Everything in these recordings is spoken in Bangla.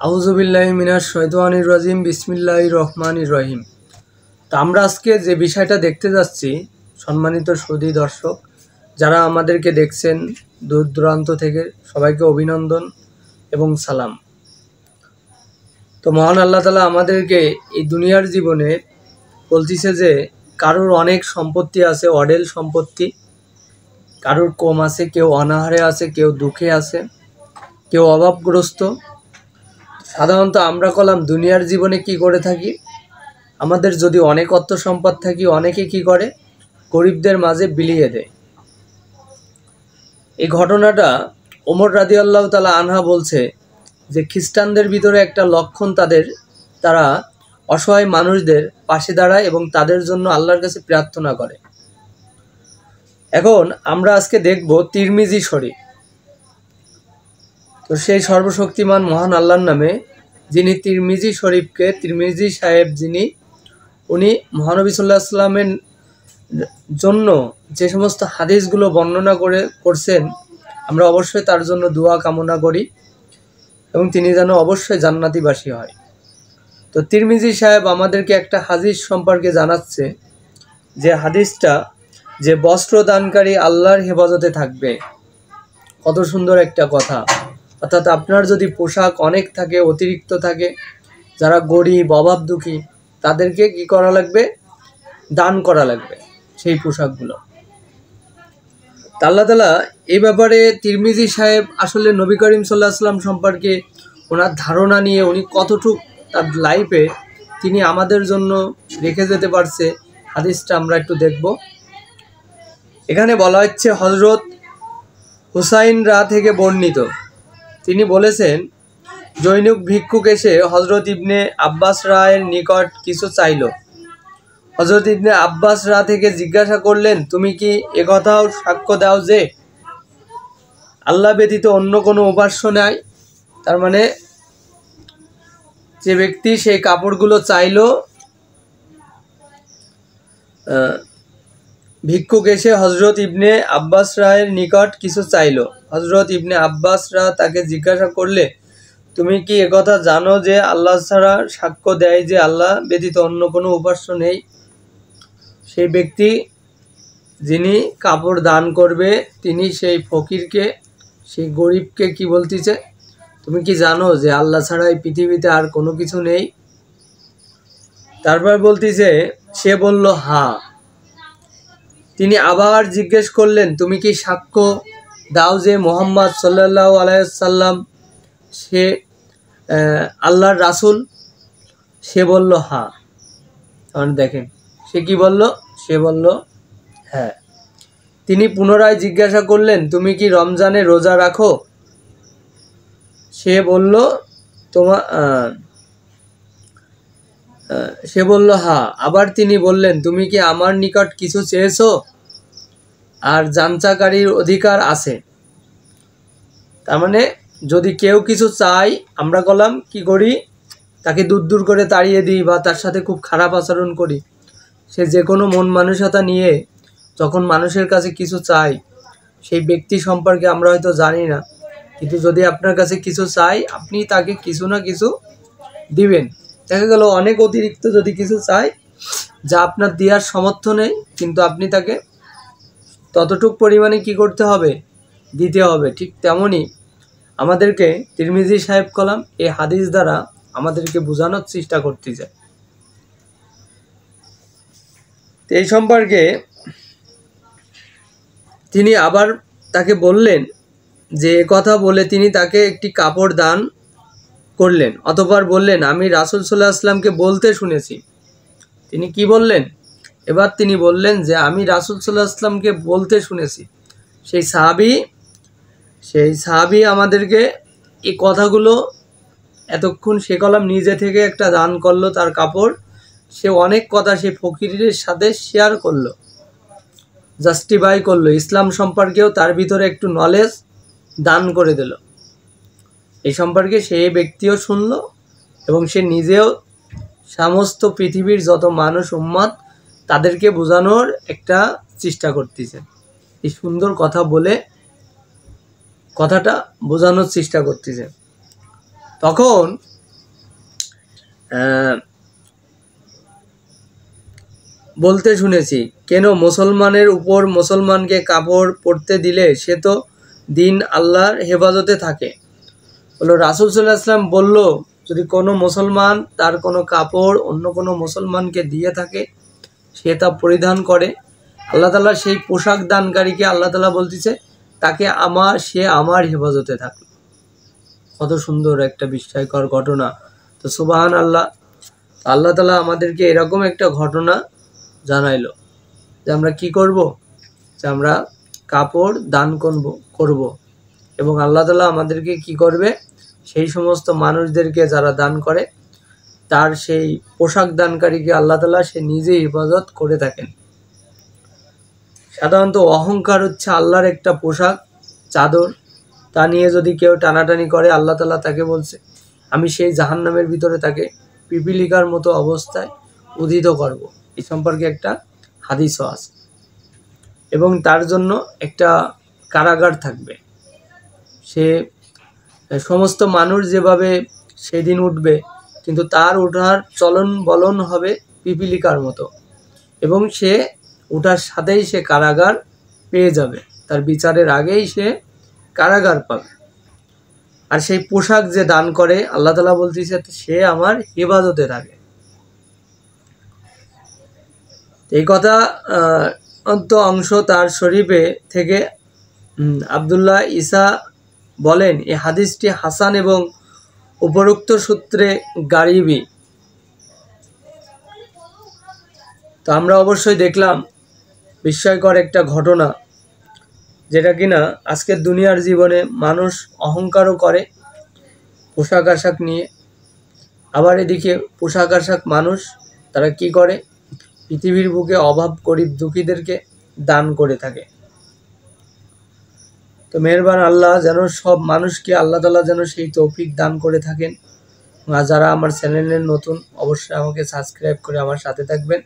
আউযুবিল্লাহি মিনাশ শাইতানির রাজিম বিসমিল্লাহির রহমানির রহিম। তো আমরা আজকে যে বিষয়টা দেখতে যাচ্ছি, সম্মানিত সুধী দর্শক যারা আমাদেরকে দেখছেন দূর দূরান্ত থেকে, সবাইকে অভিনন্দন এবং সালাম। তো মহান আল্লাহ তাআলা আমাদেরকে এই দুনিয়ার জীবনে বলতিছে যে কারোর অনেক সম্পত্তি আছে, অঢেল সম্পত্তি, কারোর কম আছে, কেউ অনাহারে আছে, কেউ দুঃখে আছে, কেউ অভাবগ্রস্ত। সাধারণত আমরা কলাম দুনিয়ার জীবনে কি করে থাকি, আমাদের যদি অনেক অর্থ সম্পদ থাকি, অনেকে কি করে গরিবদের মাঝে বিলিয়ে দেয়। এই ঘটনাটা ওমর রাদিয়াল্লাহু তাআলা আনহা বলছে যে খ্রিস্টানদের ভিতরে একটা লক্ষণ তারা অসহায় মানুষদের পাশে দাঁড়ায় এবং তাদের জন্য আল্লাহর কাছে প্রার্থনা করে। এখন আমরা আজকে দেখব তিরমিজি শরীফ। তো সেই সর্বশক্তিমান মহান আল্লাহর নামে যিনি তিরমিজি শরীফকে, তিরমিজি সাহেব উনি মহানবী সাল্লাল্লাহু আলাইহি ওয়াসাল্লামের জন্য যে সমস্ত হাদিসগুলো বর্ণনা করছেন, আমরা অবশ্যই তার জন্য দোয়া কামনা করি এবং তিনি যেন অবশ্যই জান্নাতিবাসী হয়। তো তিরমিজি সাহেব আমাদেরকে একটা হাদিস সম্পর্কে জানাচ্ছে, যে হাদিসটা যে বস্ত্র দানকারী আল্লাহর হেফাজতে থাকবে। কত সুন্দর একটা কথা। অর্থাৎ আপনার যদি পোশাক অনেক থাকে, অতিরিক্ত থাকে, যারা গরিব অভাব দুঃখী, তাদেরকে কি করা লাগবে? দান করা লাগবে সেই পোশাকগুলো। আল্লাহ তাআলা এই ব্যাপারে তিরমিজি সাহেব আসলে নবী করিম সাল্লাল্লাহু আলাইহি ওয়াসাল্লাম সম্পর্কে ওনার ধারণা নিয়ে উনি কতটুকু তার লাইফে তিনি আমাদের জন্য রেখে যেতে পারছে, হাদিসটা আমরা একটু দেখব। এখানে বলা হচ্ছে হযরত হুসাইন থেকে বর্ণিত, তিনি বলেছেন, জৈনক ভিক্ষুক এসে হযরত ইবনে আব্বাস এর নিকট কিছু চাইল। হযরত ইবনে আব্বাস থেকে জিজ্ঞাসা করলেন, তুমি কি একথাও সাক্ষ্য দাও যে আল্লাহ ব্যতীত অন্য কোনো উপাস্য নাই? তার মানে যে ব্যক্তি সেই কাপড়গুলো চাইল, ভিক্ষুক এসে হযরত ইবনে আব্বাস এর নিকট কিছু চাইল। হযরত ইবনে আব্বাস তাকে জিজ্ঞাসা করলে, তুমি কি একথা জানো যে আল্লাহ ছাড়া সাক্ষ্য দেয় যে আল্লাহ ব্যতীত অন্য কোনো উপাস্য নেই? সেই ব্যক্তি যিনি কাপড় দান করবে, তিনি সেই ফকিরকে, সেই গরিবকে কি বলতেছে, তুমি কি জানো যে আল্লাহ ছাড়া এই পৃথিবীতে আর কোনো কিছু নেই? তারপর বলতেছে, সে বলল হ্যাঁ। তিনি আবার জিজ্ঞেস করলেন, তুমি কি সাক্ষ্য দাও যে মুহাম্মদ সাল্লাল্লাহু আলাইহি ওয়াসাল্লাম সে আল্লাহর রাসূল? সে বলল হ্যাঁ। কারণ দেখেন সে কি বলল, সে বলল হ্যাঁ। তিনি পুনরায় জিজ্ঞাসা করলেন, তুমি কি রমজানে রোজা রাখো? সে বলল হ্যাঁ। আবার তিনি বললেন, তুমি কি আমার নিকট কিছু চেয়েছো? আর যাঞ্চাকারীর অধিকার আছে। তার মানে যদি কেউ কিছু চাই, আমরা বললাম কি করি, তাকে দূর দূর করে তাড়িয়ে দিই বা তার সাথে খুব খারাপ আচরণ করি। সে যে কোনো মন মানসিকতা নিয়ে যখন মানুষের কাছে কিছু চাই, সেই ব্যক্তি সম্পর্কে আমরা হয়তো জানি না, কিন্তু যদি আপনার কাছে কিছু চাই, আপনি তাকে কিছু না কিছু দিবেন। দেখা গেল অনেক অতিরিক্ত যদি কিছু চাই যা আপনার দেওয়ার সামর্থ্য নেই, কিন্তু আপনি তাকে ততটুক পরিমাণে কি করতে হবে, দিতে হবে। ঠিক তেমনই আমাদেরকে তিরমিজি সাহেব কলাম এই হাদিস দ্বারা আমাদেরকে বোঝানোর চেষ্টা করতেছে। এই সম্পর্কে তিনি আবার তাকে বললেন যে কথা বলে তিনি তাকে একটি কাপড় দান করলেন। অতঃপর বললেন, আমি রাসূল সাল্লাল্লাহু আলাইহি ওয়াসাল্লামকে বলতে শুনেছি। তিনি কি বললেন? এবার তিনি বললেন যে আমি রাসূল সাল্লাল্লাহু আলাইহি ওয়াসাল্লামকে বলতে শুনেছি। সেই সাহাবী আমাদেরকে এই কথাগুলো এতক্ষণ সে কলাম নিজে থেকে একটা দান করলো, তার কাপড়, সে অনেক কথা সে ফকিরের সাথে শেয়ার করলো, জাস্টিফাই করলো, ইসলাম সম্পর্কেও তার ভিতরে একটু নলেজ দান করে দিল। এই সম্পর্কে সেই ব্যক্তিও শুনলো এবং সে নিজেও সমস্ত পৃথিবীর যত মানুষ উম্মত তাদেরকে বোঝানোর একটা চেষ্টা করতেছে। এই সুন্দর কথা বলে কথাটা বোঝানোর চেষ্টা করতেছে। তখন বলতে শুনেছি, কেন মুসলমানের উপর মুসলমানকে কাপড় পরতে দিলে সে তো দিন আল্লাহর হেফাজতে থাকে। বললো রাসূল সাল্লাল্লাহু আলাইহি ওয়াসাল্লাম বলল, যদি কোনো মুসলমান তার কোনো কাপড় অন্য কোনো মুসলমানকে দিয়ে থাকে, সে তা পরিধান করে, আল্লাহ তাআলা সেই পোশাক দানকারীকে আল্লাহ তাআলা বলতেছে তাকে সে আমার হেফাজতে থাকলো। কত সুন্দর একটা বিস্ময়কর ঘটনা। তো সুবহান আল্লাহ, আল্লাহ তাআলা আমাদেরকে এরকম একটা ঘটনা জানাইলো যে আমরা কি করব, যে আমরা কাপড় দান করব এবং আল্লাহ তাআলা আমাদেরকে কি করবে, সেই সমস্ত মানুষদেরকে যারা দান করে তার সেই পোশাক দানকারীকে আল্লাহ তাআলা সে নিজেই হেফাজত করে থাকেন। সাধারণত অহংকার হচ্ছে আল্লাহর একটা পোশাক, চাদর, তা নিয়ে যদি কেউ টানাটানি করে আল্লাহ তাআলা তাকে বলছে আমি সেই জাহান্নামের ভিতরে তাকে পিপিলিকার মতো অবস্থায় উদিত করব। এই সম্পর্কে একটা হাদিসও আছে এবং তার জন্য একটা কারাগার থাকবে। সে সমস্ত মানুষ যেভাবে সেদিন উঠবে, কিন্তু তার ওঠার চলন বলন হবে পিপিলিকার মতো এবং সে ওঠার সাথেই সে কারাগার পেয়ে যাবে, তার বিচারের আগেই সে কারাগার পাবে। আর সেই পোশাক যে দান করে আল্লাহ তাআলা বলতেছে সে আমার হেফাজতে থাকে। এই কথা অংশ তার শরীফে থেকে আব্দুল্লাহ ঈসা বলেন, এই হাদিসটি হাসান এবং উপরোক্ত সূত্রে গারিবি। তো আমরা অবশ্যই দেখলাম বিস্ময়কর একটা ঘটনা, যেটা কিনা আজকের দুনিয়ার জীবনে মানুষ অহংকারও করে পোশাক আশাক নিয়ে। আবার এদিকে পোশাক আশাক মানুষ তারা কি করে, পৃথিবীর বুকে অভাব গরিব দুঃখীদেরকে দান করে থাকে। তো মেহেরবান আল্লাহ যেন সব মানুষকে আল্লাহ তাআলা যেন সেই তৌফিক দান করে থাকেন। আর যারা আমার চ্যানেলের নতুন, অবশ্যই আমাকে সাবস্ক্রাইব করে আমার সাথে থাকবেন,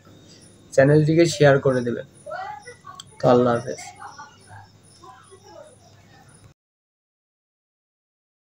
চ্যানেলটিকে শেয়ার করে দেবেন। তো আল্লাহ হাফেজ।